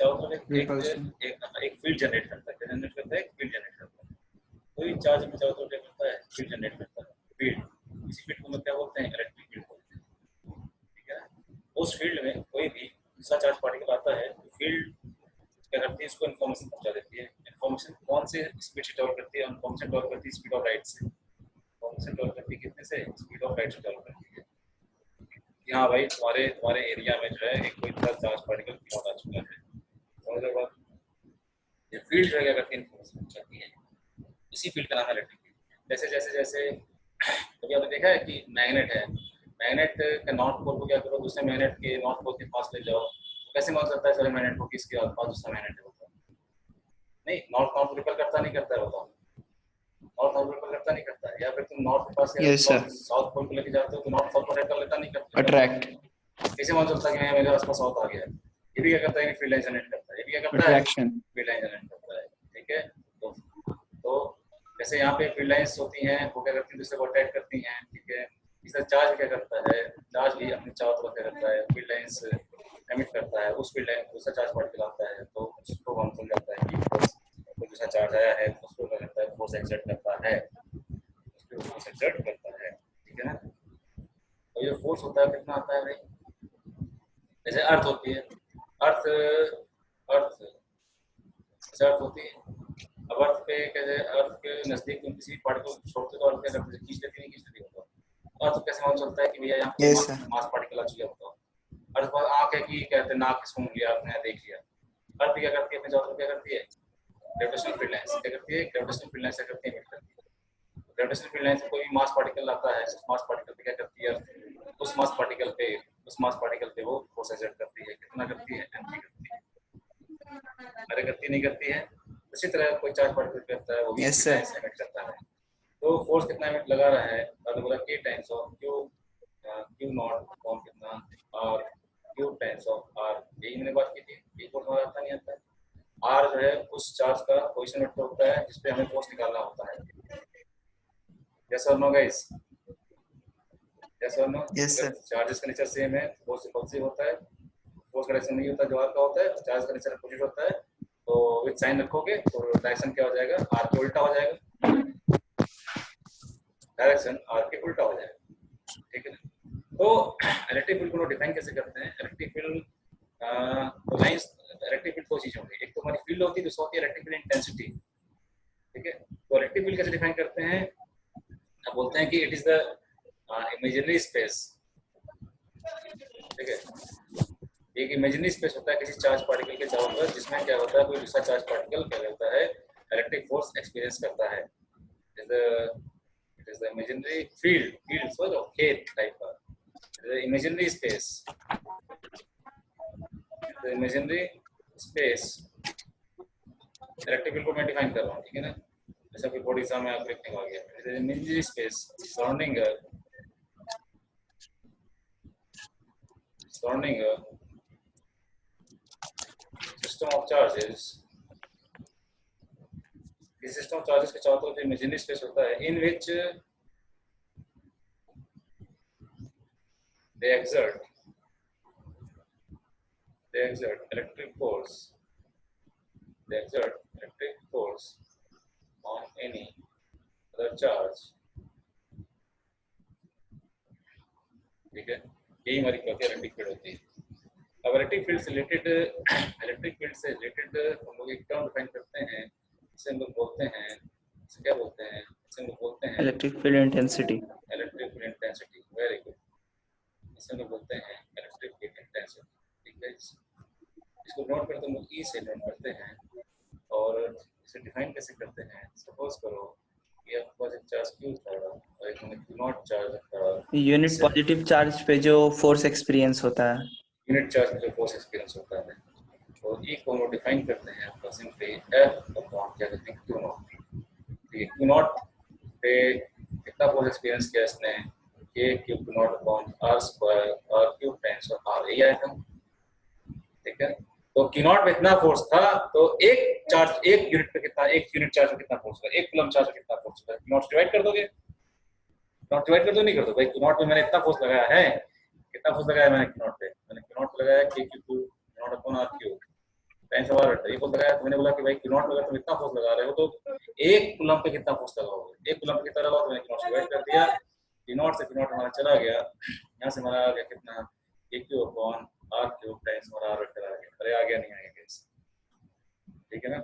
चारों तरफ एक Repulsion. एक फील्ड जनरेट करता है। क्या जनरेट करता है? एक फील्ड जनरेट करता है। कोई चार्ज अपने चारों तरफ क्या करता है? फील्ड जनरेट करता है। फील्ड, इसी फील्ड को हम क्या बोलते हैं? इलेक्ट्रिक फील्ड बोलते हैं। ठीक है। उस फील्ड में कोई भी दूसरा चार्ज पार्टिकल आता है तो फील्ड क्या करती है? इसको इन्फॉर्मेशन पहुंचा देती है। इन्फॉर्मेशन कौन से स्पीड से ट्रैवल करती है? इन्फॉर्मेशन ट्रैवल करती है स्पीड ऑफ लाइट से। इन्फॉर्मेशन ट्रैवल करती है कितने से? स्पीड ऑफ लाइट से ट्रैवल करती है। यहाँ भाई तुम्हारे एरिया में जो है एक कोई चार्ज पार्टिकल प्लॉट आ चुका है। समझ लो बात। ये फील्ड जो है क्या करती है? इन्फॉर्मेशन पहुंचाती है। इसी फील्ड का नाम है इलेक्ट्रिक फील्ड। जैसे कभी आपने देखा है कि मैग्नेट है, मैग्नेट का नॉर्थ पोल को क्या करो, दूसरे मैग्नेट के नॉर्थ पोल के पास ले जाओ, कैसे मान सकता है सारे मैग्नेट को किसके आसपास दूसरा मैग्नेट है? बताओ। नहीं, नॉर्थ नॉर्थ रिपेल करता नहीं करता है? बताओ। नॉर्थ नॉर्थ रिपेल करता नहीं करता है? या फिर तुम नॉर्थ के पास Yes, sir. साउथ पोल को लेके जाते हो तो नॉर्थ साउथ को अट्रैक्ट कर लेता नहीं करता? Attract. कैसे मान सकता है कि मेरे आसपास साउथ आ गया? ये भी क्या करता है? फील्ड लाइन जनरेट करता है। ये भी क्या करता है? Attraction. फील्ड लाइन जनरेट करता है। ठीक है। तो जैसे यहाँ पे फील्ड लाइंस होती हैं, वो क्या करती हैं? दूसरे को अट्रैक्ट करती हैं। ठीक है। इस तरह चार्ज क्या करता है? चार्ज भी अपने चारों तरफ क्या करता है? फील्ड लाइंस एमिट करता है। उस फील्ड लाइन दूसरा चार्ज पार्टिकल आता है तो उसको हम समझाता है कि फोर्स, कोई दूसरा चार्ज आया है उसको क्या करता है? फोर्स एक्सर्ट करता है। उसको फोर्स एक्सर्ट करता है। ठीक है ना। और ये फोर्स होता है कितना आता है भाई? जैसे अर्थ होती है, अर्थ अर्थ अर्थ होती है। अब अर्थ पे कैसे, अर्थ के नजदीक तुम किसी पार्टिकल छोड़ते तो अर्थ क्या करते? खींच लेती नहीं खींच लेती? बताओ। अर्थ कैसे मान चलता है कि भैया यहाँ Yes, sir. मास पार्टिकल आ चुका? बताओ। अर्थ पर आंख है कि कहते नाक किसको लिया आपने देख लिया? अर्थ क्या करती है? अपने चारों तरफ क्या करती है? ग्रेविटेशनल फील्ड लाइंस क्या करती है? ग्रेविटेशनल फील्ड लाइंस क्या करती है? एमिट करती है। ग्रेविटेशनल फील्ड लाइंस से कोई भी मास पार्टिकल आता है, उस मास पार्टिकल पे क्या करती है? उस मास पार्टिकल पे वो फोर्स एक्सर्ट करती है। कितना करती है? एमजी करती है। अरे करती नहीं करती है? इसी तरह कोई चार्ज पार्टिकल करता है, वो भी Yes, field sir. Lines emit करता है। तो फोर्स कितना एमिट लगा रहा है? तो बोला k times of Q naught upon कितना r Q times of r। यही मैंने बात की थी। ये फोर्स हमारा आता नहीं आता है? r जो है उस चार्ज का पोजीशन वेक्टर होता है जिस पे हमें फोर्स निकालना होता है। यस और नो गाइस? यस और नो? Yes, sir. चार्जेस का नेचर सेम है, फोर्स रिपल्सिव होता है। फोर्स का डायरेक्शन नहीं होता जो r का होता है, चार्ज का नेचर अपोजिट होता है। तो विद साइन रखोगे तो डायरेक्शन क्या हो जाएगा? r के उल्टा हो जाएगा। डायरेक्शन r के उल्टा हो जाएगा। ठीक है ना। तो इलेक्ट्रिक फील्ड को डिफाइन कैसे करते हैं? इलेक्ट्रिक फील्ड तो लाइंस, इलेक्ट्रिक फील्ड दो चीजें होंगी, एक तो हमारी फील्ड होती है, दूसरा होती है इलेक्ट्रिक फील्ड इंटेंसिटी। ठीक है। तो इलेक्ट्रिक फील्ड कैसे डिफाइन करते हैं? अब बोलते हैं कि it is the imaginary space. ठीक है। एक इमेजिनरी स्पेस होता है किसी चार्ज पार्टिकल के चारों तरफ, जिसमें क्या होता है? कोई दूसरा चार्ज पार्टिकल क्या करता है? इलेक्ट्रिक फोर्स एक्सपीरियंस करता है। It is the imaginary field so खेत टाइप का imaginary space. Imaginary space electric field को मैं डिफाइन कर रहा हूँ। ठीक है ना। जैसा कि बोर्ड एग्जाम में आप लिखने आ गया, imaginary space surrounding system of charges। इस सिस्टम ऑफ चार्जेस के चारों तरफ इमेजिनरी स्पेस होता है इन विच they exert electric force on any other charge। ठीक है। यही हमारी इलेक्ट्रिक फील्ड होती है। अब इलेक्ट्रिक फील्ड से रिलेटेड हम लोग एक टर्म डिफाइन करते हैं, इसे हम लोग बोलते हैं, इसे क्या बोलते हैं? इसे हम लोग बोलते हैं Electric field intensity. Electric field intensity. Very good. इसे हम लोग बोलते हैं इलेक्ट्रिक फील्ड इंटेंसिटी। ठीक है। इसको नोट करते हम लोग ई से नोट करते हैं। और इसे डिफाइन कैसे करते हैं? सपोज करो कि आपके पास एक चार्ज क्यू था और एक क्यू नॉट चार्ज था। यूनिट पॉजिटिव चार्ज पे जो फोर्स एक्सपीरियंस होता है, यूनिट चार्ज पे जो फोर्स एक्सपीरियंस होता है, तो ई को हम डिफाइन करते हैं आपका सिंपली एफ अपॉन क्या कहते हैं? Q not. ठीक है। क्यू नॉट पे कितना फोर्स एक्सपीरियंस किया इसने? K q naught upon are square r cube times r. यही आएगा। ठीक है। तो क्यू नॉट में इतना फोर्स था, तो एक यूनिट पे कितना, एक यूनिट चार्ज पे कितना फोर्स होगा? एक कूलम चार्ज पे कितना फोर्स होगा? क्यू नॉट डिवाइड कर दोगे? नॉट डिवाइड कर दो, नहीं कर दो भाई? क्यू नॉट में मैंने इतना फोर्स लगाया है, कितना फोर्स लगाया मैंने क्यू नॉट पे? मैंने क्यू नॉट लगाया k q naught upon r cube. Times of r vector, ये फोर्स लगाया तो मैंने बोला कि भाई Q0 अगर तुम इतना फोर्स लगा रहे हो तो एक कूलम पे कितना फोर्स लगाओगे, एक कूलम पे कितना लगाओ, तो मैंने Q0 से डिवाइड कर दिया, Q0 से Q0 हमारा चला गया, यहाँ से हमारा आ गया कितना, AQ upon R cube times हमारा आर वेक्टर आ गया। अरे आ गया नहीं आएगा गाइस, ठीक है ना।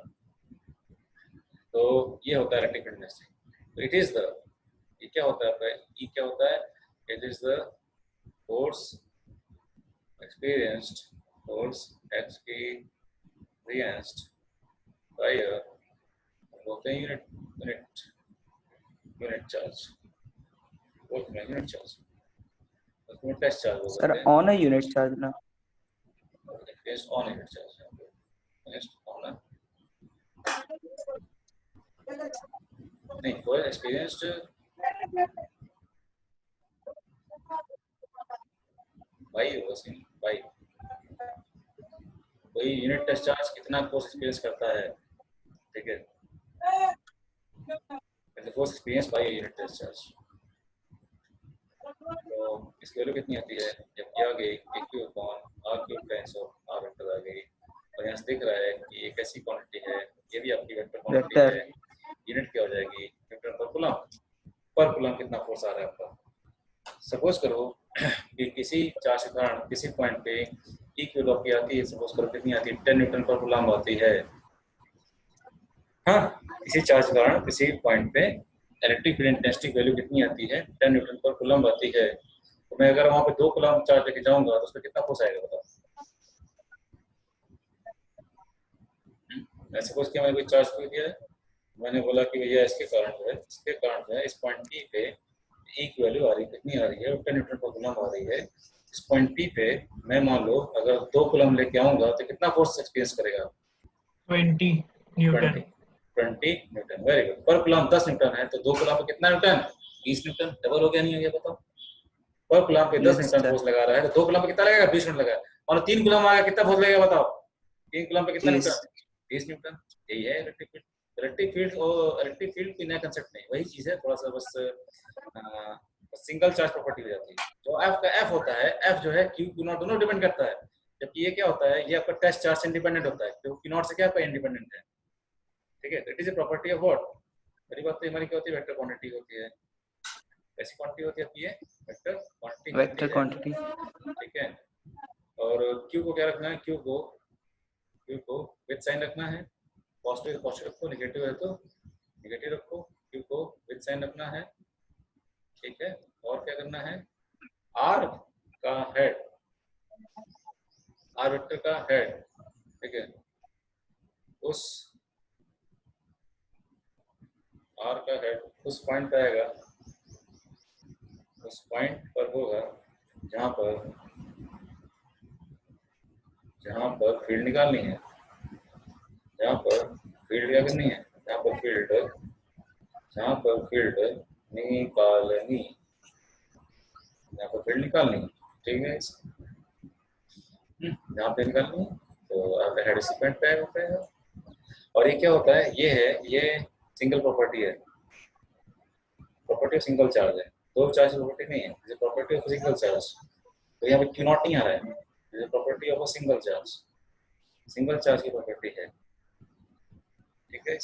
तो ये होता है इलेक्ट्रिक फील्ड इंटेंसिटी। तो इट इज द, ये क्या होता है, ये क्या होता है, it is the force experienced by a बोलते हैं यूनिट चार्ज, बोलते हैं यूनिट चार्ज, उसको टेस्ट चार्ज बोलते Sir, हैं। on a unit charge ना? Experienced on a unit charge, on a नहीं, for experienced by वही यूनिट टेस्ट चार्ज कितना फोर्स एक्सपीरियंस करता है, ठीक है, force experience by unit test charge. तो इसकी वैल्यू कितनी आती है, जब ये आ गई AQ upon R cube times of R vector आ गई, और यहाँ से दिख रहा है कि ये कैसी क्वांटिटी है, ये भी आपकी वेक्टर क्वांटिटी है, यूनिट क्या हो जाएगी, न्यूटन पर कूलम कितना फोर्स आ रहा है आपका। सपोज करो कि किसी चार्ज के कारण किसी पॉइंट पे इक्वल की आती है, सपोज करो कितनी आती है, 10 न्यूटन पर कूलम आती है। हाँ, किसी चार्ज के कारण किसी पॉइंट पे इलेक्ट्रिक फील्ड इंटेंसिटी वैल्यू कितनी आती है, 10 न्यूटन पर कूलम आती है। तो मैं अगर वहां पे 2 कूलम चार्ज लेके जाऊंगा तो उसमें कितना फोर्स आएगा बताओ। मैं सपोज किया मैंने कोई चार्ज को दिया है, मैंने बोला कि भैया इसके कारण जो है इस पॉइंट पी पे ई की वैल्यू आ रही है, कितनी आ रही है, 10 न्यूटन पर कूलम आ रही है। इस पॉइंट पी पे मैं मान लो अगर 2 कूलम लेके आऊंगा तो कितना फोर्स एक्सपीरियंस करेगा, 20 न्यूटन। 20 Newton, very good. पर कूलम 10 न्यूटन है तो 2 कूलम पे कितना न्यूटन, 20 न्यूटन, डबल हो गया नहीं हो गया बताओ। पर कूलम पे 10 न्यूटन फोर्स लगा रहा है तो 2 कूलम पे कितना लगेगा, 20 न्यूटन लगाया, और 3 कूलम आ गया कितना फोर्स लगेगा बताओ, 3 कूलम पे कितना न्यूटन, 20 न्यूटन। यही है इलेक्ट्रिक फील्ड। इलेक्ट्रिक फील्ड और इलेक्ट्रिक फील्ड की नया कंसेप्ट नहीं, वही चीज है, थोड़ा सा बस सिंगल चार्ज प्रॉपर्टी हो जाती है। जो एफ का एफ होता है, एफ जो है क्यू क्यू नॉट दोनों डिपेंड करता है, जबकि ये क्या होता है, ये आपका टेस्ट चार्ज से इंडिपेंडेंट होता है, क्योंकि क्यू नॉट से क्या आपका इंडिपेंडेंट है, ठीक है। It is a property of what, पहली बात तो हमारी क्या होती है, वेक्टर क्वांटिटी होती है। कैसी क्वांटिटी होती है, वेक्टर क्वांटिटी, ठीक है। और क्यू को क्या रखना है, क्यू को विद साइन रखना है, पॉजिटिव पॉजिटिव रखो, नेगेटिव है तो नेगेटिव रखो, क्यू को विद साइन रखना है, ठीक है। और क्या करना है, आर का हेड, आर वेक्टर का हेड, ठीक है, उस आर का हेड उस पॉइंट पे आएगा, उस पॉइंट पर होगा जहां पर फील्ड निकालनी है, जहां पर फील्ड क्या करनी है, जहां पर फील्ड निकालनी, जहां पर फील्ड निकालनी, ठीक है। जहां पे निकालनी है तो आपका हेड इसी पॉइंट पे आएगा। और ये क्या होता है, ये सिंगल प्रॉपर्टी है, प्रॉपर्टी ऑफ सिंगल चार्ज है, दो चार्ज प्रॉपर्टी नहीं है, ये प्रॉपर्टी ऑफ सिंगल चार्ज। तो यहाँ पे क्यू नॉट नहीं आ रहा है, ये प्रॉपर्टी ऑफ सिंगल चार्ज की प्रॉपर्टी है, ठीक है,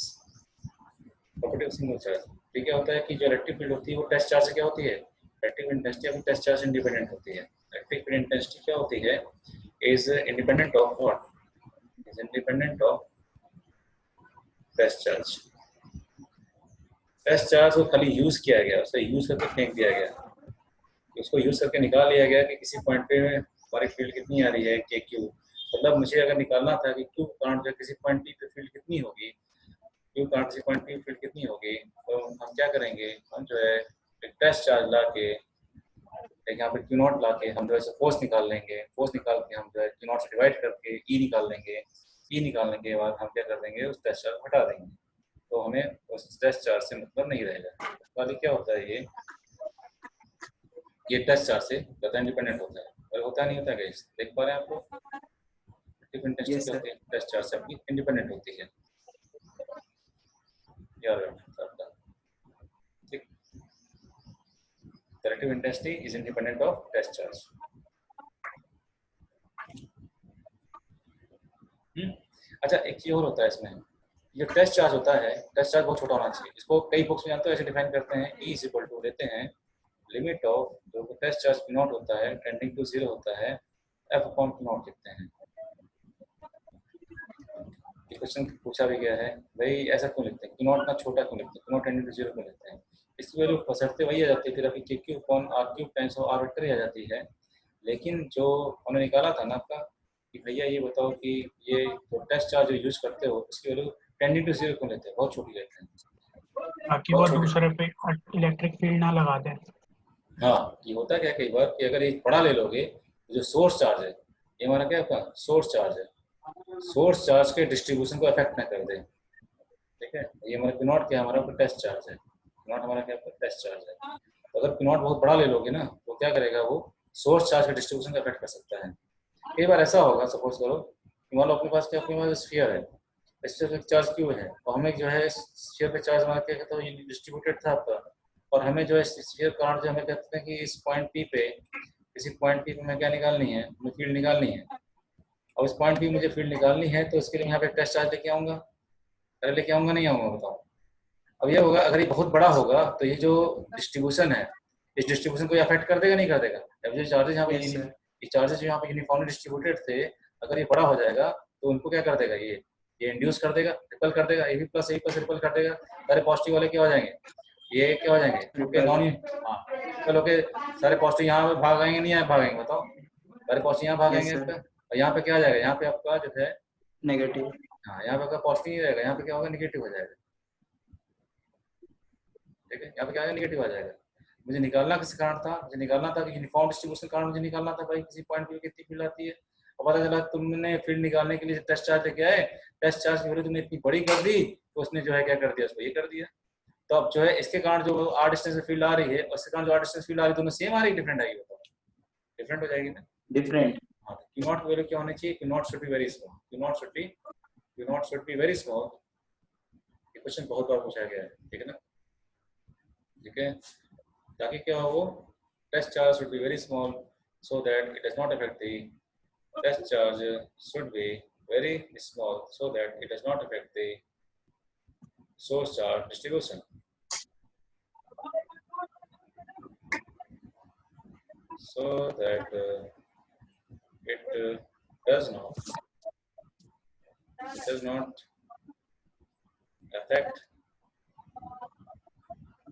प्रॉपर्टी ऑफ सिंगल चार्ज। तो क्या होता है कि जो इलेक्ट्रिक फील्ड होती है वो टेस्ट चार्ज से क्या होती है, इलेक्ट्रिक इंटेंसिटी अपनी टेस्ट चार्ज से इंडिपेंडेंट होती है। इलेक्ट्रिक फील्ड इंटेंसिटी क्या होती है, is independent of what, is independent of test charge. Test charge को खाली यूज किया गया, उसे यूज करके फेंक दिया गया, उसको यूज करके निकाल लिया गया कि किसी पॉइंट पे हमारी फील्ड कितनी आ रही है, के क्यू। मतलब मुझे अगर निकालना था कि क्यू करंट जो किसी पॉइंट पी पे फील्ड कितनी होगी, क्यू करंट किसी पॉइंट पी फील्ड कितनी होगी, तो हम क्या करेंगे, हम जो है एक टेस्ट चार्ज ला के यहाँ पे क्यू नॉट ला के हम जो है फोर्स निकाल लेंगे, फोर्स निकाल के हम जो है क्यू नॉट से डिवाइड करके ई निकाल लेंगे, ई निकालने के बाद हम क्या कर देंगे, उस टेस्ट चार्ज हटा देंगे, तो हमें उस टेस्ट चार्ज से मतलब नहीं रहेगा। तो क्या होता है, ये टेस्ट चार्ज से ज़्यादा इंडिपेंडेंट होता है, और होता नहीं होता है, देख पा रहे हैं आप लोग, डिफरेंट टेस्ट होती है, टेस्ट चार्ज से अपनी इंडिपेंडेंट होती है, याद रखना आपका, ठीक। Relative intensity is independent of test charge। अच्छा, एक चीज और होता है इसमें, जो टेस्ट चार्ज होता है, टेस्ट चार्ज बहुत छोटा होना चाहिए। इसको कई बुक्स में जानते हो ऐसे डिफाइन करते हैं, E इज इक्वल टू लेते हैं लिमिट ऑफ जो टेस्ट चार्ज P नॉट होता है टेंडिंग टू 0 होता है F अपॉन P नॉट लिखते हैं। ये क्वेश्चन पूछा भी गया है, भाई ऐसा क्यों लिखते हैं, P नॉट ना छोटा क्यों लिखते हैं, P नॉट टेंडिंग टू 0 क्यों लिखते हैं। इसकी वैल्यू बशर्ते वही आ जाती है, फिर आपकी K cube upon R cube times of R vector ही आ जाती है। लेकिन जो उन्होंने निकाला था ना आपका कि भैया ये बताओ कि ये जो टेस्ट चार्ज जो यूज करते हो उसकी वैल्यू टेंडिंग टू 0 क्यों लेते हैं, बहुत छोटी लेते हैं, ताकि वो बहुत छोटी। दूसरे पे इलेक्ट्रिक फील्ड ना लगा दें। हाँ, ये होता क्या है कई बार कि अगर ये बड़ा ले लोगे तो जो सोर्स चार्ज है, ये हमारा क्या आपका सोर्स चार्ज है, सोर्स चार्ज के डिस्ट्रीब्यूशन को अफेक्ट ना कर दे। ठीक है, ये हमारा पी नॉट क्या हमारा टेस्ट चार्ज है, पी नॉट हमारा क्या टेस्ट चार्ज है। तो अगर पी नॉट बहुत बड़ा ले लोगे ना तो क्या करेगा, वो सोर्स चार्ज के डिस्ट्रीब्यूशन को अफेक्ट कर सकता है। कई बार ऐसा होगा, सपोज करो कि मान लो अपने पास क्या, अपने पास स्फीयर है, स्फीयर का चार्ज क्यों है, और हमें जो है स्फीयर का चार्ज हमारा क्या कहता है डिस्ट्रीब्यूटेड था आपका, और हमें जो है स्फीयर करंट जो हमें कहते हैं कि इस पॉइंट पी पे, किसी पॉइंट पी पे हमें क्या निकालनी है, हमें फील्ड निकालनी है। और इस पॉइंट पी मुझे फील्ड निकालनी है तो इसके लिए यहाँ पे टेस्ट चार्ज लेके आऊँगा, अरे लेके आऊँगा नहीं आऊँगा बताओ। अब ये होगा, अगर ये बहुत बड़ा होगा तो ये जो डिस्ट्रीब्यूशन है, इस डिस्ट्रीब्यूशन को ये अफेक्ट कर देगा नहीं कर देगा। अब जो चार्जेस यहाँ पे Yes, sir. ये चार्जेस जो यहाँ पे यूनिफॉर्मली डिस्ट्रीब्यूटेड थे, अगर ये बड़ा हो जाएगा तो उनको क्या कर देगा, ये इंड्यूस कर देगा, रिपल कर देगा, ए प्लस रिपल कर देगा, सारे पॉजिटिव वाले क्या हो जाएंगे, ये क्या हो जाएंगे क्योंकि Repel. नॉन, हाँ रिपल होके सारे पॉजिटिव यहाँ पे भाग आएंगे, नहीं यहाँ भागेंगे बताओ, सारे पॉजिटिव यहाँ Yes, भागेंगे sir. आपका, और यहाँ पे क्या आ जाएगा, यहाँ पे आपका जो है, Negative. हाँ यहाँ पे आपका पॉजिटिव नहीं रहेगा, यहाँ पे क्या होगा निगेटिव हो जाएगा। ठीक है, यहाँ पे क्या आएगा निगेटिव आ जाएगा। मुझे निकालना किस कारण था, मुझे निकालना था कि यूनिफॉर्म डिस्ट्रीब्यूशन कारण मुझे निकालना था भाई, किसी पॉइंट पे कितनी फील्ड आती है। और पता चला तुमने फील्ड निकालने के लिए टेस्ट चार्ज लेके आए, टेस्ट चार्ज की वैल्यू तुमने इतनी बड़ी कर दी तो उसने जो है क्या कर दिया, उसको ये कर दिया। तो अब जो है इसके कारण जो आर डिस्टेंस फील्ड आ रही है और इसके कारण जो आर डिस्टेंस फील्ड आ रही है, दोनों सेम आ रही है डिफरेंट आएगी, बताओ डिफरेंट हो जाएगी ना। Different. हाँ, तो Q नॉट की वैल्यू क्या होनी चाहिए, Q not should be very small, Q not should be very small. ये क्वेश्चन बहुत बार पूछा गया है, ठीक है ना। ठीक है, ताकि क्या हो, test charge should be very small so that it does not affect the test charge should be very small so that it does not affect the source charge distribution, so that it does not affect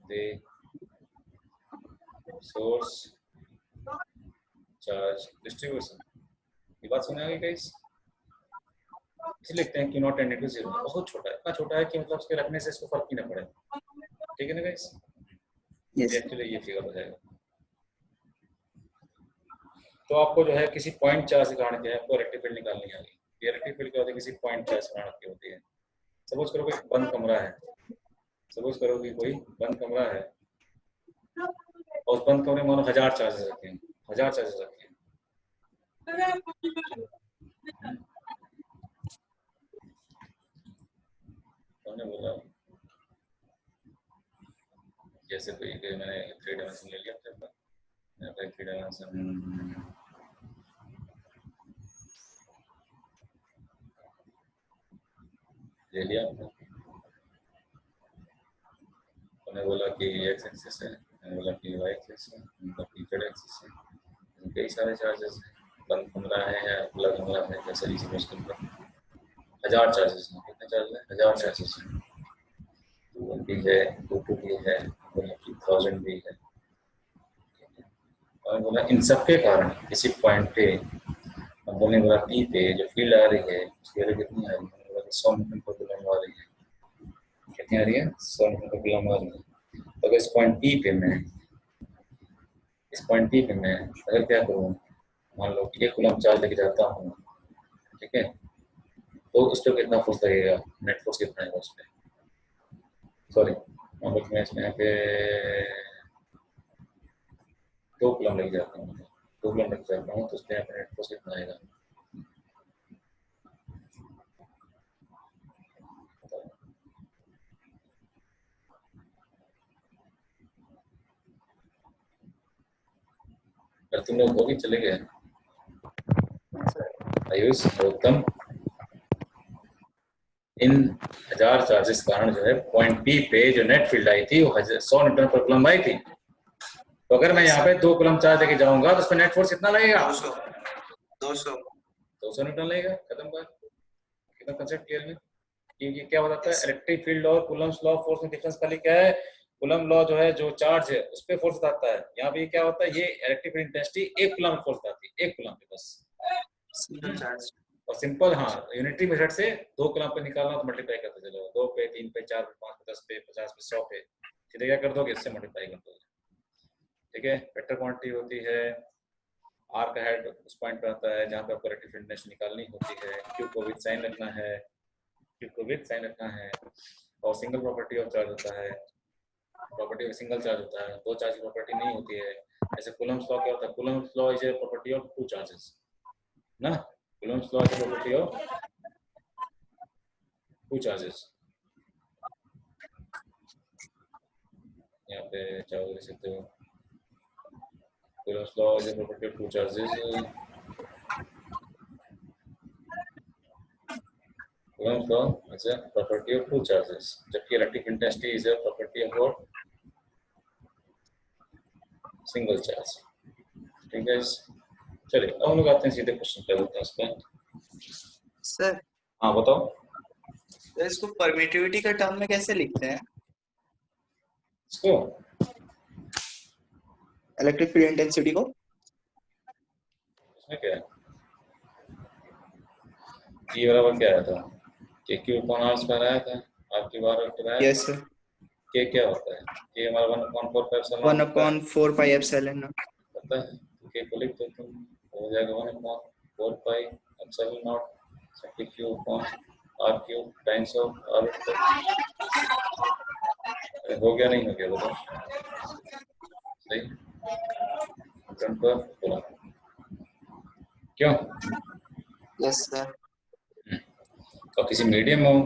the source charge distribution। ये बात सुना है guys, इसे लिखते हैं Q not tended to 0, बहुत छोटा है, इतना छोटा है कि मतलब उसके रखने से इसको फर्क ही ना पड़े। ठीक है ना गाइस, Yes. एक्चुअली ये फिगर हो जाएगा। तो आपको जो है किसी पॉइंट चार्ज के कारण क्या है, आपको इलेक्ट्रिक फील्ड निकालनी आ गई। इलेक्ट्रिक फील्ड क्या होती है, किसी पॉइंट चार्ज के कारण की होती है। सपोज करो कोई बंद कमरा है, सपोज करो कि कोई बंद कमरा है और उस बंद कमरे में मानो 1000 चार्जेस रखे हैं, 1000 चार्जेस रखे हैं। उन्होंने बोला जैसे कोई मैंने 3 डायमेंशन ले लिया अपने पास, 3 डायमेंशन ले लिया आपने। उन्होंने बोला कि एक्स एक्सिस है, मैंने बोला कि वाई एक्सिस है, उनका कि जेड एक्सिस है, कई सारे चार्जेस हैं, बंद कमरा है या खुला कमरा है, जैसे इसी मुश्किल पर 1000 चार्जेस हैं। कितने चार्जेस हैं, 1000 चार्जेस हैं। 2 भी है, 2 भी है, 1000 भी है। और बोला इन सबके कारण किसी पॉइंट पे, अब बोलने बोला पी पे जो फील्ड आ रही है उसकी वैल्यू कितनी आ रही है, बोला 100 न्यूटन पर कूलम आ रही है। कितनी आ रही है, 100 न्यूटन पर कूलम आ रही है। तो अगर इस पॉइंट पी पे मैं अगर क्या करूँ, मान लो कि 1 कूलम चार्ज लेके जाता हूँ, ठीक है, तो उस पर कितना फोर्स लगेगा, नेट फोर्स कितना है उस पर, सॉरी मान लो कि मैं इसमें यहाँ पे 2 कूलम लेके जाता हूँ, 2 कूलम लेके जाता हूँ तो उस पर यहाँ पे नेट फोर्स कितना आएगा। अगर तुम लोग वो भी चले गए, आयुष गौतम, इन 1000 चार्जेस के कारण जो है पॉइंट बी पे जो नेट फील्ड आई थी वो 100 न्यूटन पर कूलम आई थी। तो अगर मैं यहाँ पे 2 कूलम चार्ज लेके जाऊंगा तो उसमें नेट फोर्स कितना लगेगा? 200 न्यूटन लगेगा। खत्म बात। कितना कंसेप्ट क्लियर है? क्योंकि क्या बताता है इलेक्ट्रिक फील्ड और कूलम्स लॉ ऑफ फोर्स में डिफरेंस खाली क्या है? कूलम लॉ जो है जो चार्ज है उस पे फोर्स बताता है। यहाँ पे क्या होता है, ये electric field intensity 1 coulomb force बताती है, 1 कूलम पे बस। और सिंपल, हाँ, यूनिटरी मेथड से 2 कूलम पे निकालना तो मल्टीप्लाई करते चलो, 2 पे, 3 पे, 4 पे, 5 पे, 10 पे, 50 पे, 100 पे, सीधे क्या कर दोगे, इससे मल्टीप्लाई कर दोगे। ठीक है, वेक्टर क्वांटिटी होती है, आर का हेड उस पॉइंट पे आता है जहाँ पे आपको इलेक्ट्रिक फील्ड इंटेंसिटी निकालनी होती है। क्यू को विद साइन रखना है, क्यू को विद साइन रखना है। और सिंगल प्रॉपर्टी ऑफ चार्ज होता है, प्रॉपर्टी ऑफ सिंगल चार्ज होता है, दो चार्ज की प्रॉपर्टी नहीं होती है। जैसे कूलम्स लॉ क्या होता है, Coulomb's law is a property of 2 charges ना, Coulomb's law is a property of 2 charges. यहाँ पे चाहो लिख सकते हो, Coulomb's law is a property of 2 charges, Coulomb's law is a property of 2 charges, जबकि electric intensity is a property of what, single charge. ठीक है, चलिए अब हम लोग आते हैं सीधे क्वेश्चन पे, बोलते हैं इस पे। सर हाँ बताओ। तो इसको परमिटिविटी का टर्म में कैसे लिखते हैं? इसको इलेक्ट्रिक फील्ड इंटेंसिटी को इसमें क्या है, E बराबर क्या आया था, के क्यू अपॉन आर स्क्वायर आया था, आर की बार आया था। यस सर, के क्या होता है, के हमारा 1/4 वन होता है, अपॉन 4 पाई एप्सिलॉन नॉट। पता है, तो के को लिख दो तुम, हो जाएगा 1/4 पाई एप्सिलॉन नॉट सबके q upon r q times of r vector. हो गया नहीं हो गया बताओ, सही न्यूटन पर कूलम, क्यों? यस सर, और किसी मीडियम में हो,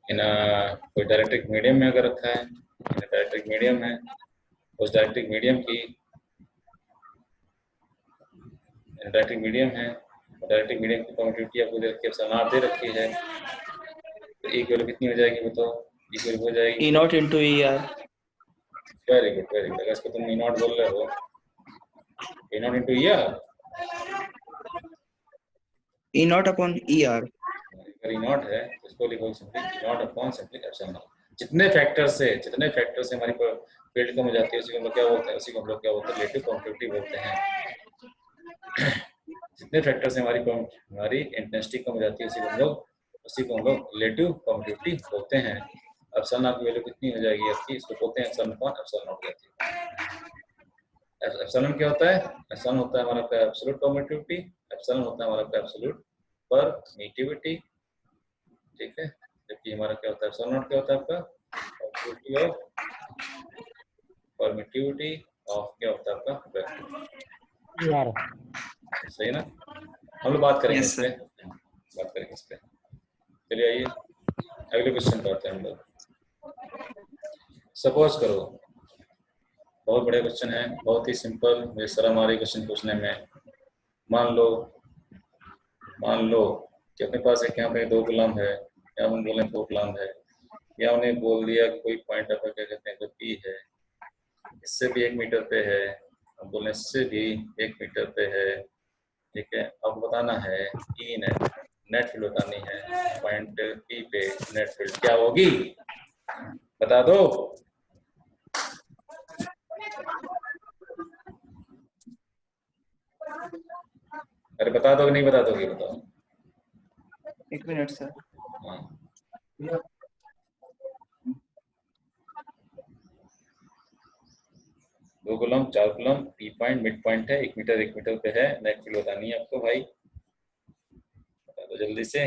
इन कोई डायरेक्ट्रिक मीडियम में अगर रखा है, डायरेक्ट्रिक मीडियम है, उस डायरेक्ट्रिक मीडियम की डायरेक्ट्रिक मीडियम है, डायरेक्ट्रिक मीडियम की परमिटिविटी आपको दे रखी है, एप्सिलॉन आर दे रखी है, तो ई की वैल्यू कितनी हो जाएगी बताओ, ई की वैल्यू हो जाएगी E naught into E R. Very good very good. अगर इसको तुम ई नॉट बोल रहे हो, E naught into E R, E naught upon E R. अगर ई नॉट है तो इसको लिखो simply E naught upon simply epsilon R. जितने फैक्टर से हमारी फील्ड कम हो जाती है उसी को हम लोग क्या बोलते हैं, उसी को हम लोग क्या बोलते हैं, रिलेटिव परमिटिविटी बोलते हैं। जितने फैक्टर से हमारी इंटेंसिटी कम हो जाती है उसी को हम लोग रिलेटिव परमिटिविटी बोलते हैं। एप्सिलॉन आर की वैल्यू कितनी हो जाएगी आपकी, इसको बोलते हैं एप्सिलॉन अपॉन एप्सिलॉन नॉट हो जाती है। एप्सिलॉन क्या होता है, एप्सिलॉन होता है हमारा आपका एब्सोल्यूट परमिटिविटी, एप्सिलॉन होता है हमारा आपका एब्सोल्यूट परमिटिविटी। ठीक है, जबकि हमारा क्या होता है एप्सिलॉन नॉट, क्या होता है आपका परमिटिविटी ऑफ क्या होता है आपका वेक्टर। यार सही ना, हम लोग बात करेंगे Yes, इस पे, बात करेंगे इस पे। चलिए आइए अगले क्वेश्चन पे आते हैं हम लोग। सपोज करो, बहुत बड़े क्वेश्चन है, बहुत ही सिंपल, मुझे शर्म आ रही क्वेश्चन पूछने में। मान लो कि अपने पास एक यहाँ पे 2 कूलम है, या हम बोले 4 कूलम है, या उन्हें बोल दिया कि कोई पॉइंट आपका क्या कहते हैं, कोई पी है, इससे भी 1 मीटर पे है, हम बोले इससे भी 1 मीटर पे है। ठीक है, अब बताना है ई नेट फील्ड बतानी है, पॉइंट पी पे नेट फील्ड क्या होगी, बता दो। अरे बता दो कि नहीं बता दोगे, बताओ। एक मिनट सर। हाँ, 2 coulomb 4 coulomb, P point mid point है, 1 मीटर पे है, नेट फील्ड बतानी है आपको भाई, बता दो जल्दी से।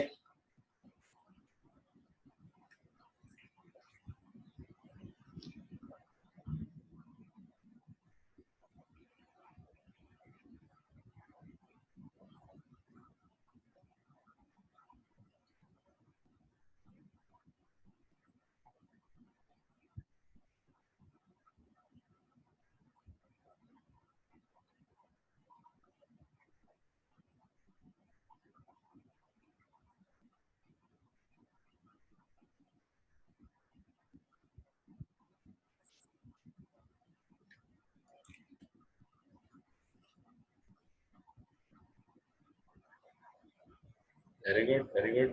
Very good very good.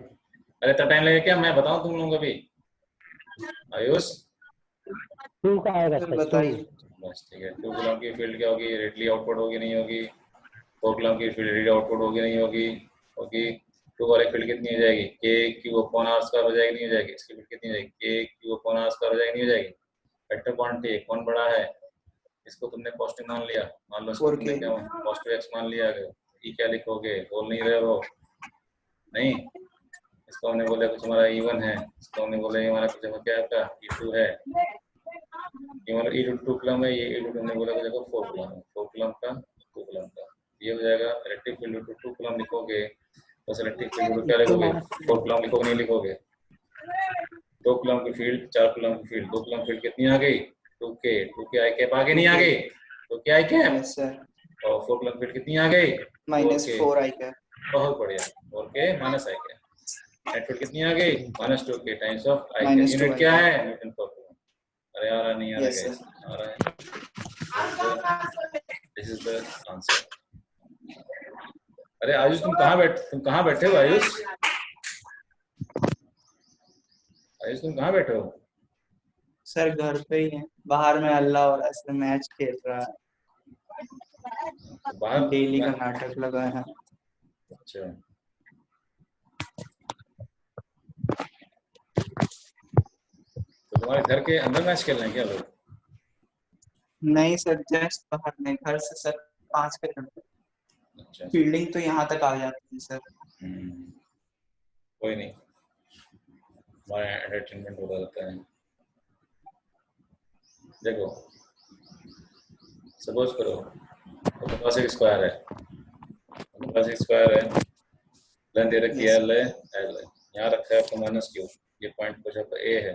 अरे इतना टाइम लगेगा क्या, मैं बताऊं तुम लोगों को अभी? आयुष 2 का आएगा सर सर, 2। बताइए। बस ठीक है। 2 कूलम की फील्ड क्या होगी? रेडली आउटपुट होगी नहीं होगी? 4 कूलम की फील्ड रेडली आउटपुट होगी नहीं होगी? होगी। 2 वाली फील्ड कितनी हो जाएगी? के क्यू अपॉन आर स्क्वायर हो जाएगी नहीं हो जाएगी? इसकी फील्ड कितनी हो जाएगी? के क्यू अपॉन आर स्क्वायर हो जाएगी नहीं हो जाएगी? वेक्टर क्वांटिटी कौन बड़ा है? इसको तुमने पॉजिटिव मान लिया, मान लो इसको 4K। तुमने क्या पॉजिटिव एक्स मान लिया। ई क्या लिखोगे? बोल नहीं रहे हो? नहीं, इसको हमने बोला कुछ हमारा E1 है, इसको हमने बोला ये हमारा कुछ क्या है, E2 है, ये हमारा E2 2 कूलम है, ये E2 हमने बोला कुछ 4 कूलम है, 4 कूलम का 2 कूलम का, ये हो जाएगा इलेक्ट्रिक फील्ड 2 कूलम लिखोगे, बस इलेक्ट्रिक फील्ड क्या लिखोगे? 4 कूलम लिखोगे नहीं लिखोगे? 2 कूलम की फील्ड 4 कूलम की फील्ड, 2 कूलम फील्ड कितनी आ गई? 2K आई कैप आगे नहीं आ गई? 2K आई कैप। Yes sir. और 4 कूलम फील्ड कितनी आ गई? -4 आई कैप। बहुत बढ़िया। 4K minus I cap. Net field कितनी आ गई? -2K times of I cap. -2 unit I क्या कैप। है? न्यूटन पर कूलम। अरे आ रहा नहीं आ रहा यस गाइस? सर। आ रहा है। This is the answer. अरे आयुष तुम कहाँ बैठे हो आयुष? आयुष तुम कहाँ बैठे हो? सर घर पे ही है, बाहर में अल्लाह और ऐसे मैच खेल रहा है, बाहर डेली का नाटक लगा है। अच्छा, तो तुम्हारे घर के अंदर मैच खेल रहे हैं क्या लोग? नहीं सर, जस्ट बाहर में, घर से सर 5 किलोमीटर। अच्छा फील्डिंग तो यहाँ तक आ जाती है सर। कोई नहीं, हमारे एंटरटेनमेंट होता रहता है। देखो सपोज करो तो पास एक स्क्वायर है, तो पास एक स्क्वायर है, लेंथ दे रखी है Yes. एल है, यहाँ रखा है आपको -Q, ये पॉइंट कुछ आपका ए है,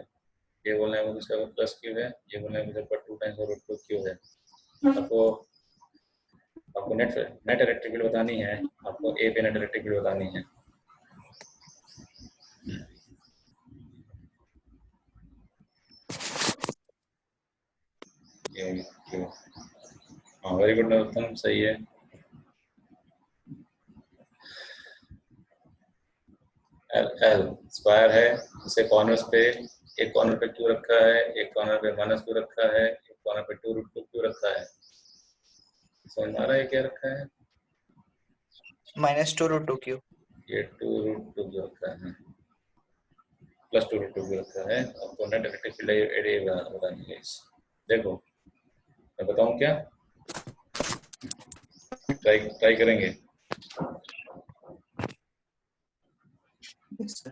ये बोलना है मुझे +Q है, ये बोलना है मुझे 2 टाइम्स √2Q है। आपको नेट इलेक्ट्रिक फील्ड बतानी है, आपको ए पे नेट इलेक्ट्रिक फील्ड बतानी है। ये क्यों? हाँ वेरी गुड नरोत्तम, सही है। एल स्क्वायर है, इसे कॉर्नर्स पे, एक कॉर्नर पे क्यू रखा है, एक कॉर्नर पे -Q रखा है, एक कॉर्नर पे 2√2Q रखा है। समझ में आ रहा है क्या रखा है? -2√2Q। ये 2√2Q रखा है, +2√2Q रखा है। आपको नेट इलेक्ट्रिक फील्ड एरिया बतानी है। देखो मैं बताऊं क्या? ट्राई करेंगे। Yes, sir.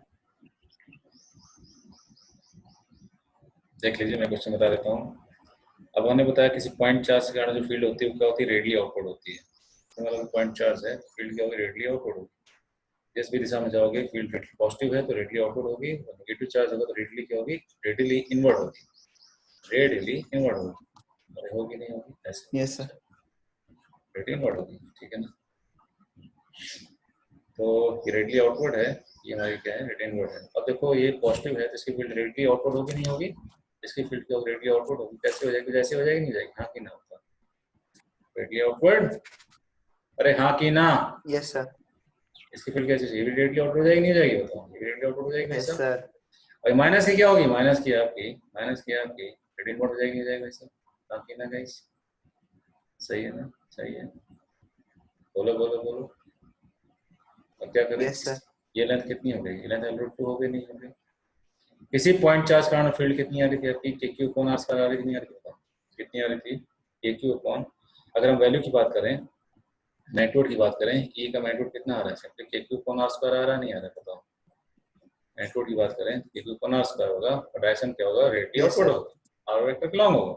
देख लीजिए, मैं क्वेश्चन बता देता हूँ। अब हमने बताया किसी पॉइंट चार्ज के कारण जो फील्ड होती है वो क्या होती है? रेडियली आउटवर्ड होती है। तो मतलब पॉइंट चार्ज है, फील्ड क्या होगी? रेडियली आउटवर्ड होगी। जिस भी दिशा में जाओगे फील्ड पॉजिटिव है तो रेडियली आउटवर्ड होगी, और नेगेटिव चार्ज होगा तो रेडियली क्या होगी? रेडियली इनवर्ड होगी। रेडियली इनवर्ड होगी, अरे होगी नहीं होगी? ऐसे Yes, sir. रेडियली इनवर्ड होगी, ठीक है ना? तो ये रेडियली आउटवर्ड है, ये हमारी क्या है? रेडियली इनवर्ड है। अब देखो ये पॉजिटिव है तो इसकी फील्ड रेडियली आउटवर्ड होगी नहीं होगी? इसकी फील्ड क्या होगी? रेडियली आउटवर्ड होगी। कैसे हो जाएगी? जैसे हो जाएगी नहीं जाएगी? हाँ कि ना होता? रेडियली आउटवर्ड, अरे हाँ कि ना? Yes, sir. इसकी फील्ड कैसे? ये भी रेडियली आउटवर्ड हो जाएगी नहीं जाएगी? बताओ, ये रेडियली आउटवर्ड हो जाएगी Yes, वैसा। sir. और माइनस की क्या होगी? माइनस की आपकी रेडियली इनवर्ड हो जाएगी नहीं जाएगी वैसा? हाँ कि ना गाइस? सही है ना? सही है, बोलो बोलो बोलो। अब क्या करें? Yes, sir. ये लेंथ कितनी हो गई? ये लेंथ L√2 हो गई नहीं हो गई? किसी पॉइंट चार्ज कारण फील्ड कितनी आ रही थी आपकी? KQ अपॉन आर स्क्वायर आ रही थी नहीं आ रही थी? कितनी आ रही थी? KQ अपॉन, अगर हम वैल्यू की बात करें, मैग्नीट्यूड की बात करें, E का मैग्नीट्यूड कितना आ रहा है? Simply KQ upon are square आ रहा नहीं आ रहा? बताओ। मैग्नीट्यूड की बात करें KQ अपॉन आर स्क्वायर होगा, और डायरेक्शन क्या होगा? Radially Yes, outward sir. होगा, आर वेक्टर लॉन्ग होगा,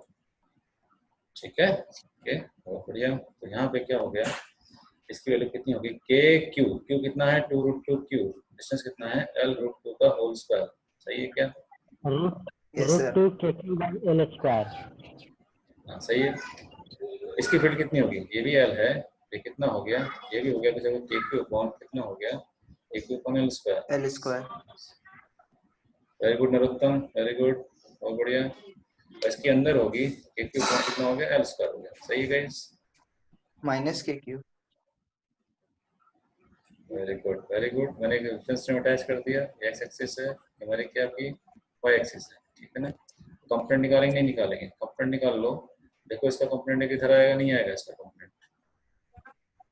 ठीक है? ओके, बहुत बढ़िया। तो यहाँ पे क्या हो गया? इसकी वैल्यू कितनी होगी? KQ, Q कितना है? 2√2Q, डिस्टेंस कितना है? L√2 का होल स्क्वायर, सही है क्या? Yes, sir. √2 KQ/L square. हाँ सही है। इसकी फील्ड कितनी होगी? ये भी L है, ये कितना हो गया? ये भी हो गया, तो KQ अपॉन कितना हो गया? KQ upon L square. L square. Very good Narottam, very good, बहुत बढ़िया। इसके अंदर होगी KQ अपॉन कितना हो गया? L स्क्वायर हो गया, सही है guys? -KQ. Very good very good. मैंने रेफरेंस फ्रेम अटैच कर दिया, एक्स एक्सिस है हमारी, क्या की वाई एक्सिस है, ठीक है ना। कंपोनेंट निकालेंगे नहीं निकालेंगे, कंपोनेंट निकाल लो। देखो इसका कंपोनेंट किधर आएगा, नहीं आएगा इसका कंपोनेंट,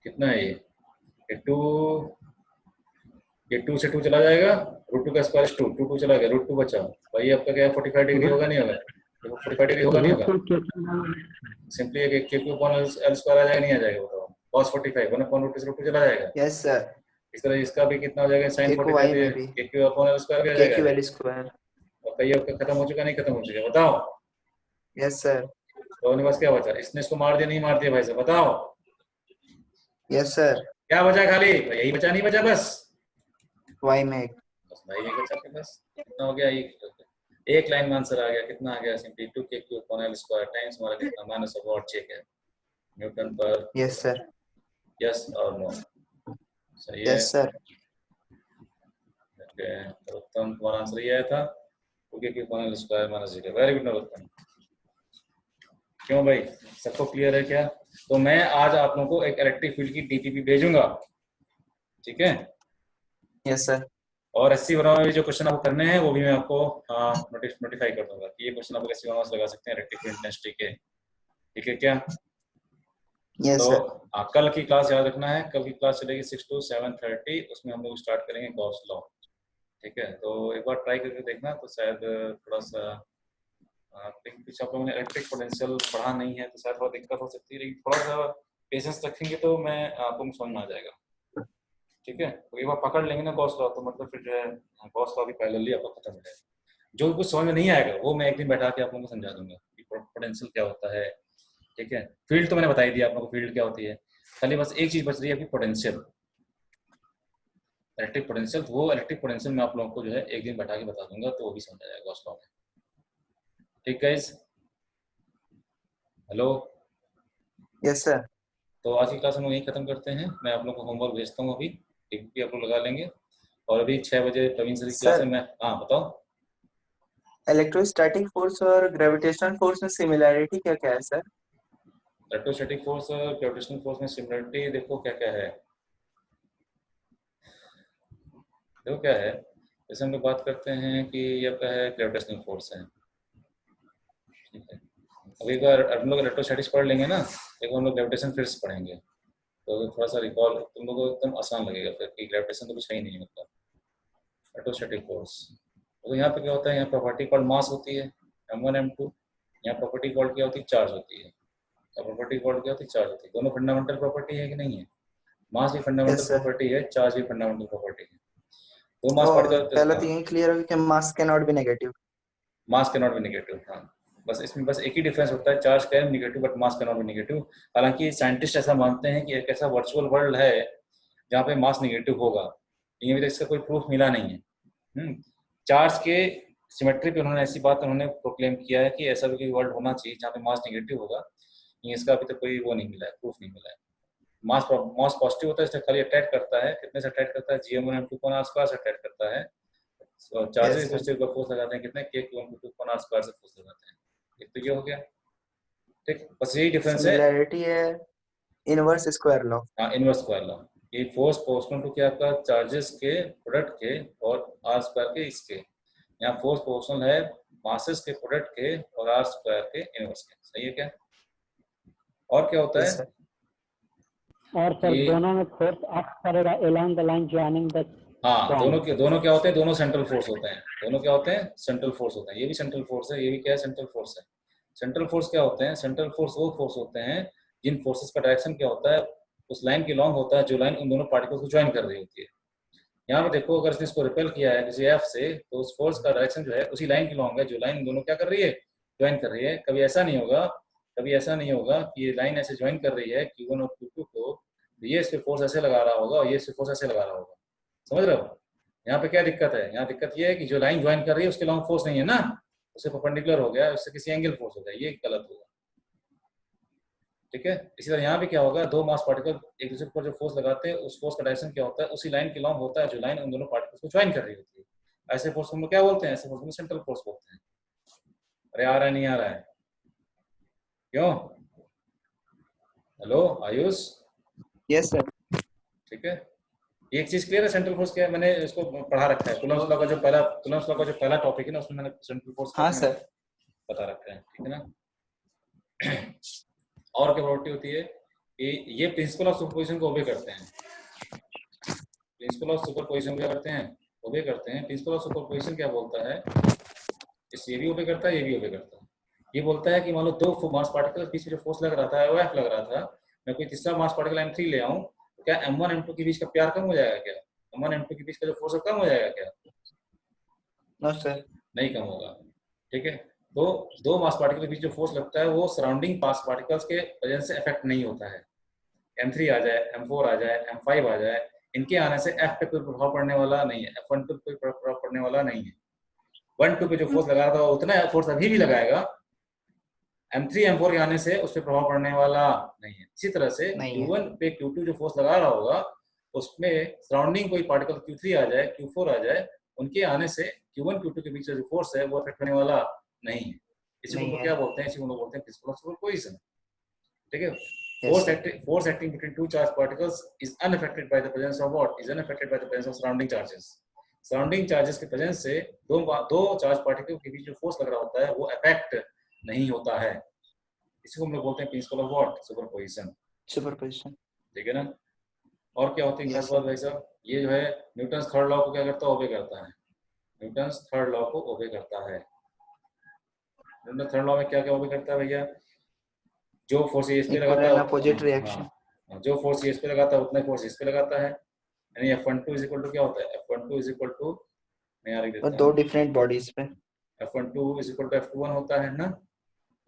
कितना है ये 2, ये 2 से 2 चला जाएगा, रूट 2 का स्क्वायर 2, 2 2 चला गया, रूट 2 बचा। भाई आपका क्या है 45 डिग्री होगा नहीं होगा, देखो 45 डिग्री होगा नहीं रूट होगा, 2 के सिंपली एक के क्यू अपॉन एल स्क्वायर आ जाएगा नहीं आ जाएगा, बताओ cos 45 1 अपॉन रूट 2 चला जाएगा। Yes sir. इस तरह इसका भी कितना हो जाएगा sin एक 45 वाई में भी के क्यू अपॉन एल स्क्वायर भी आ के क्यू जाएगा। L square. और कई आपका खत्म हो चुका नहीं खत्म हो चुका, बताओ यस सर। तो अपने पास क्या बचा, इसने इसको मार दिया नहीं मार दिया भाई साहब, बताओ यस सर। क्या बचा, खाली यही बचा नहीं बचा बस वाई में एक। बस भाई ये बचा आपके पास, कितना हो गया, एक लाइन में आंसर आ गया, कितना आ गया, सिंपली 2 के Q upon L square times हमारा कितना माइनस ऑफ व्हाट चेक है न्यूटन पर, यस सर। यस और नो, सही है। Yes sir. उत्तम तुम्हारा आंसर ये आया था, 2 के Q upon L square minus 0, very good Narottam. क्यों भाई सबको क्लियर है क्या? तो मैं आज आप लोगों को एक इलेक्ट्रिक फील्ड की डीपीपी भेजूंगा, ठीक है। Yes sir. और 80 वर्मा में जो क्वेश्चन आपको करने हैं वो भी मैं आपको नोटिफाई कर दूंगा कि ये क्वेश्चन आप 80 वर्मा से लगा सकते हैं इलेक्ट्रिक फील्ड इंटेंसिटी के, ठीक है क्या? यस तो सर। कल की क्लास याद रखना है, कल की क्लास चलेगी 6 to 7:30, उसमें हम लोग स्टार्ट करेंगे गॉस लॉ, ठीक है। तो एक बार ट्राई करके देखना, तो शायद थोड़ा सा कुछ आप लोगों ने इलेक्ट्रिक पोटेंशियल पढ़ा नहीं है तो शायद थोड़ा दिक्कत हो सकती है, लेकिन थोड़ा सा पेशेंस रखेंगे तो मैं आपको समझ में आ जाएगा, ठीक है। तो एक बार पकड़ लेंगे ना गॉस लॉ, तो मतलब फिर जो है गॉस लॉ भी पैरेलली आपको खत्म हो जाएगा। जो कुछ समझ में नहीं आएगा वो मैं एक दिन बैठा के आप लोगों को समझा दूंगा कि पोटेंशियल क्या होता है, ठीक है। फील्ड तो मैंने बता ही दिया आप लोगों को फील्ड क्या होती है, खाली बस एक चीज बच रही है आपकी पोटेंशियल, इलेक्ट्रिक पोटेंशियल। तो वो इलेक्ट्रिक पोटेंशियल मैं आप लोगों को जो है एक दिन बैठा के बता दूंगा, तो वो भी समझ आ जाएगा गॉस लॉ में, ठीक गाइस। हेलो। Yes sir. तो आज की क्लास हम लोग यहीं खत्म करते हैं, मैं आप लोग को होमवर्क भेजता हूँ, अभी एक भी आप लोग लगा लेंगे। और अभी 6 बजे प्रवीण सर की क्लास है, मैं हाँ बताओ। इलेक्ट्रोस्टैटिक फोर्स और ग्रेविटेशनल फोर्स में सिमिलैरिटी क्या क्या है सर? इलेक्ट्रोस्टैटिक फोर्स और ग्रेविटेशनल फोर्स में सिमिलरिटी देखो क्या क्या है, देखो क्या है। जैसे हम लोग बात करते हैं कि ये आपका है ग्रेविटेशनल फोर्स है, ठीक है। अभी एक बार हम लोग इलेक्ट्रोस्टैटिक्स पढ़ लेंगे ना, एक हम लोग ग्रेविटेशन फिर से पढ़ेंगे, तो थोड़ा सा रिकॉल तुम लोगों को एकदम आसान लगेगा फिर कि ग्रेविटेशन तो कुछ है ही नहीं, मतलब इलेक्ट्रोस्टैटिक फोर्स। तो यहाँ पे क्या होता है, यहाँ प्रॉपर्टी कॉल्ड मास होती है m1 m2, यहाँ प्रॉपर्टी कॉल्ड क्या होती है, चार्ज होती है। प्रॉपर्टी कॉल्ड क्या होती है, चार्ज होती है। दोनों फंडामेंटल प्रॉपर्टी है कि नहीं है? मास भी फंडामेंटल यस सर। प्रॉपर्टी है, चार्ज भी फंडामेंटल प्रॉपर्टी है। दो मास पार्टिकल, पहले तो यही क्लियर हो कि मास can not be negative. Mass can not be negative, हाँ बस इसमें बस एक ही डिफरेंस होता है, charge can negative but mass can not be negative. हालांकि साइंटिस्ट ऐसा मानते हैं कि एक ऐसा वर्चुअल वर्ल्ड है जहाँ पे मास नेगेटिव होगा, लेकिन अभी तक इसका कोई प्रूफ मिला नहीं है। चार्ज के सिमेट्री पे उन्होंने ऐसी बात उन्होंने प्रोक्लेम किया है कि ऐसा भी कोई वर्ल्ड होना चाहिए जहाँ पे मास नेगेटिव होगा, लेकिन इसका अभी तक कोई वो नहीं मिला है, प्रूफ नहीं मिला है। मास मास पॉजिटिव होता है, इसलिए खाली अट्रैक्ट करता है, कितने से अट्रैक्ट करता है, gm1 m2 कोण r स्क्वायर से अट्रैक्ट करता है। Charges Yes, sir. दूसरे पर फोर्स लगाते हैं कितने, k q m2 कोण r स्क्वायर से फोर्स लगाते हैं। एक तो ये हो गया, ठीक, बस यही डिफरेंस है। सिमिलैरिटी है इनवर्स स्क्वायर लॉ। हाँ इनवर्स स्क्वायर लॉ, ये फोर्स प्रोपोर्शनल टू क्या आपका चार्जेस के प्रोडक्ट के और r स्क्वायर के इसके, यहाँ फोर्स प्रोपोर्शनल है मासेस के प्रोडक्ट के और r स्क्वायर के इनवर्स के, सही है क्या? और क्या होता यस है सर। और सर ये, दोनों में फोर्स एक्ट करेगा along the line joining the हाँ point. दोनों क्या होते हैं, दोनों सेंट्रल फोर्स होते हैं, दोनों क्या होते हैं, सेंट्रल फोर्स होते हैं। ये भी सेंट्रल फोर्स है, ये भी क्या है, सेंट्रल फोर्स है। सेंट्रल फोर्स क्या होते हैं, सेंट्रल फोर्स वो फोर्स होते हैं जिन फोर्सेस का डायरेक्शन क्या होता है, उस लाइन के लॉन्ग होता है जो लाइन उन दोनों पार्टिकल्स को ज्वाइन कर रही होती है। यहाँ पे देखो अगर इसने इसको रिपेल किया है किसी एफ से, तो उस फोर्स का डायरेक्शन जो है उसी लाइन के लॉन्ग है जो लाइन दोनों क्या कर रही है, ज्वाइन कर रही है। कभी ऐसा नहीं होगा, कभी ऐसा नहीं होगा कि ये लाइन ऐसे ज्वाइन कर रही है Q1 और Q2 को, तो ये इस पे फोर्स ऐसे लगा रहा होगा और ये इस पे फोर्स ऐसे लगा रहा होगा, समझ रहे हो? यहाँ पे क्या दिक्कत है, यहाँ दिक्कत ये है कि जो लाइन ज्वाइन कर रही है उसके लॉन्ग फोर्स नहीं है ना, उससे परपेंडिकुलर हो गया, उससे किसी एंगल फोर्स हो गया, ये गलत होगा, ठीक है। इसी तरह यहाँ भी क्या होगा, दो मास पार्टिकल एक दूसरे पर जो फोर्स लगाते हैं उस फोर्स का डायरेक्शन क्या होता है, उसी लाइन के लॉन्ग होता है जो लाइन उन दोनों पार्टिकल्स को ज्वाइन कर रही होती है। ऐसे फोर्स को हम लोग क्या बोलते हैं, ऐसे फोर्स को सेंट्रल फोर्स बोलते हैं। अरे आ रहा है नहीं आ रहा है, क्यों? Hello Ayush, yes sir. ठीक है। एक चीज क्लियर है, सेंट्रल फोर्स क्या है, मैंने इसको पढ़ा रखा है, कूलम्ब्स लॉ का जो पहला टॉपिक है ना, उसमें मैंने सेंट्रल फोर्स हाँ सर। बता रखा है, ठीक है ना। और क्या प्रॉपर्टी होती है कि ये प्रिंसिपल ऑफ सुपरपोजिशन को ओबे करते हैं। प्रिंसिपल ऑफ सुपरपोजिशन क्या करते हैं, ओबे करते हैं। प्रिंसिपल ऑफ सुपरपोजिशन क्या बोलता है, इस ये भी ओबे करता है, ये भी ओबे करता है। ये बोलता है कि मान लो दो मास पार्टिकल बीच में जो फोर्स लग रहा था वो F लग रहा था, मैं कोई तीसरा मास पार्टिकल M3 ले आऊं तो क्या M1 M2 के बीच का प्यार कम हो जाएगा क्या, M1 M2 के बीच का जो फोर्स है कम हो जाएगा क्या? No sir. नहीं कम होगा, ठीक है। तो दो मास पार्टिकल के बीच जो फोर्स लगता है वो सराउंडिंग मास पार्टिकल्स के वजह से इफेक्ट नहीं होता है। M3 आ जाए, M4 आ जाए, M5 आ जाए, इनके आने से F पे कोई प्रभाव पड़ने वाला नहीं है, F1 पे कोई प्रभाव पड़ने वाला नहीं है। 1-2 पे जो फोर्स लगा रहा था उतना फोर्स अभी भी लगाएगा, M3 M4 के आने से उस पर प्रभाव पड़ने वाला नहीं है। इसी तरह से Q1 पे Q2 जो फोर्स लगा रहा होगा उसमें सराउंडिंग कोई पार्टिकल Q3 आ जाए, Q4 आ जाए, उनके आने से Q1 Q2 के बीच जो फोर्स है वो इफेक्ट होने वाला नहीं है। इसी को क्या बोलते हैं, इसी को बोलते हैं प्रिंसिपल ऑफ सुपरपोजिशन, ठीक है। Force acting between two charged particles is unaffected by the presence of what? Is unaffected by the presence of surrounding charges. Surrounding charges के presence से दो चार्ज पार्टिकल के बीच जो फोर्स लग रहा होता है वो अफेक्ट नहीं होता है। इसी को हम लोग बोलते हैं principle of what, superposition. Superposition, ठीक है ना। और क्या होती है खास बात भाई साहब, ये जो है न्यूटन्स थर्ड लॉ को क्या करता है, ओबे करता है। न्यूटन्स थर्ड लॉ को ओबे करता है। न्यूटन्स थर्ड लॉ में क्या क्या ओबे करता है भैया, जो फोर्स इस पे लगाता है अपोजिट रिएक्शन, जो फोर्स इस पे लगाता है उतना फोर्स इस पे लगाता है, यानी F12 इज इक्वल टू क्या होता है, F12 इज इक्वल टू, मैं यार देता हूं, दो डिफरेंट बॉडीज पे F12 is equal to F21 होता है ना,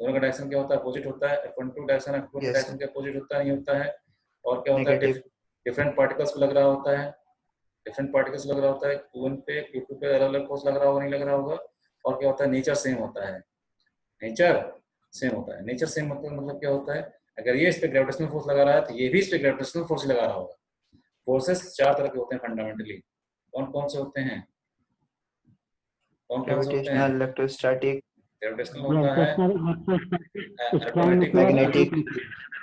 दोनों का डायरेक्शन क्या होता है, अपोजिट होता है। F12 डायरेक्शन F21 डायरेक्शन के अपोजिट होता नहीं होता है। और क्या होता है, डिफरेंट पार्टिकल्स को लग रहा होता है, डिफरेंट पार्टिकल्स लग रहा होता है, Q1 पे Q2 पे अलग अलग फोर्स लग रहा होगा, नहीं लग रहा होगा। और क्या होता है, नेचर सेम होता है, नेचर सेम होता है। नेचर सेम मतलब क्या होता है, अगर ये इस पे ग्रेविटेशनल फोर्स लगा रहा है तो ये भी इस पे ग्रेविटेशनल फोर्स लगा रहा होगा। फोर्सेस चार तरह के होते हैं फंडामेंटली, कौन कौन से होते हैं, कौन कौन से होते हैं, इलेक्ट्रोस्टैटिक, ग्रेविटेशनल होता है, मैग्नेटिक,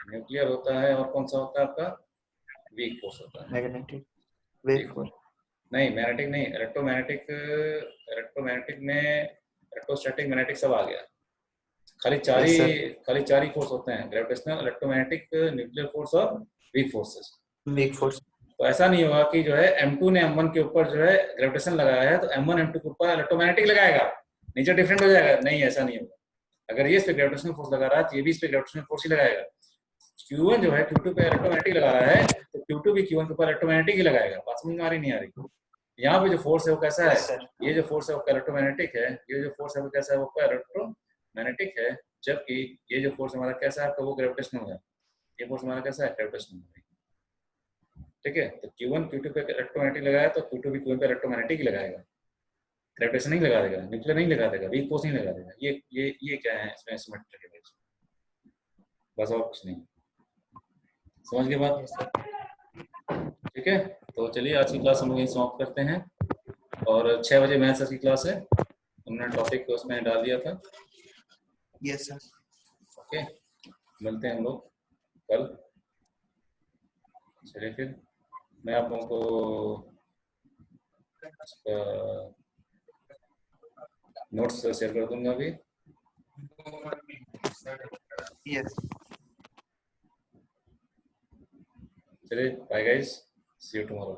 न्यूक्लियर होता है, और कौन सा होता है आपका, वीक फोर्स होता है। मैग्नेटिक, वेव फोर्स नहीं, मैग्नेटिक नहीं, इलेक्ट्रोमैग्नेटिक, इलेक्ट्रोमैग्नेटिक में इलेक्ट्रोस्टैटिक मैग्नेटिक सब आ गया। खाली चार ही फोर्स होते हैं, ग्रेविटेशनल, इलेक्ट्रोमैग्नेटिक, न्यूक्लियर फोर्स और वीक फोर्सेस। Weak force. तो ऐसा नहीं होगा कि जो है M2 ने M1 के ऊपर जो है ग्रेविटेशन लगाया है तो M1 M2 के ऊपर इलेक्ट्रोमैग्नेटिक लगाएगा, नेचर डिफरेंट हो जाएगा, नहीं ऐसा नहीं होगा। अगर ये इस पे ग्रेविटेशनल फोर्स लगा रहा है तो ये भी इस पे ग्रेविटेशनल फोर्स ही लगाएगा। Q1 जो है Q2 पे इलेक्ट्रोमैग्नेटिक लगा रहा है तो Q2 भी Q1 के ऊपर इलेक्ट्रोमैग्नेटिक ही लगाएगा। बात समझ में आ रही नहीं आ रही? यहाँ पे जो फोर्स है वो कैसा है, ये जो फोर्स है वो इलेक्ट्रोमैग्नेटिक है, ये जो फोर्स है वो कैसा है, वो इलेक्ट्रोमैग्नेटिक है, जबकि ये जो फोर्स हमारा कैसा है तो वो ग्रेविटेशनल है। ये फोर्स हमारा कैसा है, ग्रेविटेशनल है, ठीक है। तो Q1 Q2 पे इलेक्ट्रोमैग्नेटिक लगाया तो Q2 भी Q1 पे इलेक्ट्रोमैग्नेटिक ही लगाएगा, ग्रेविटेशन नहीं लगा देगा, न्यूक्लियर नहीं लगा देगा, वीक फोर्स नहीं लगा देगा। ये क्या है इसमें सिमेट्रिक है, बस और कुछ नहीं। समझ गए बात? ठीक है, तो चलिए आज की क्लास हम लोग यहीं समाप्त करते हैं। और 6 बजे मैथ्स की क्लास है, उन्होंने टॉपिक उसमें डाल दिया था। Yes sir. ओके, मिलते हैं हम लोग कल। चलिए फिर मैं आप लोगों को नोट्स शेयर कर दूंगा अभी। यस। चलिए bye guys, see you tomorrow.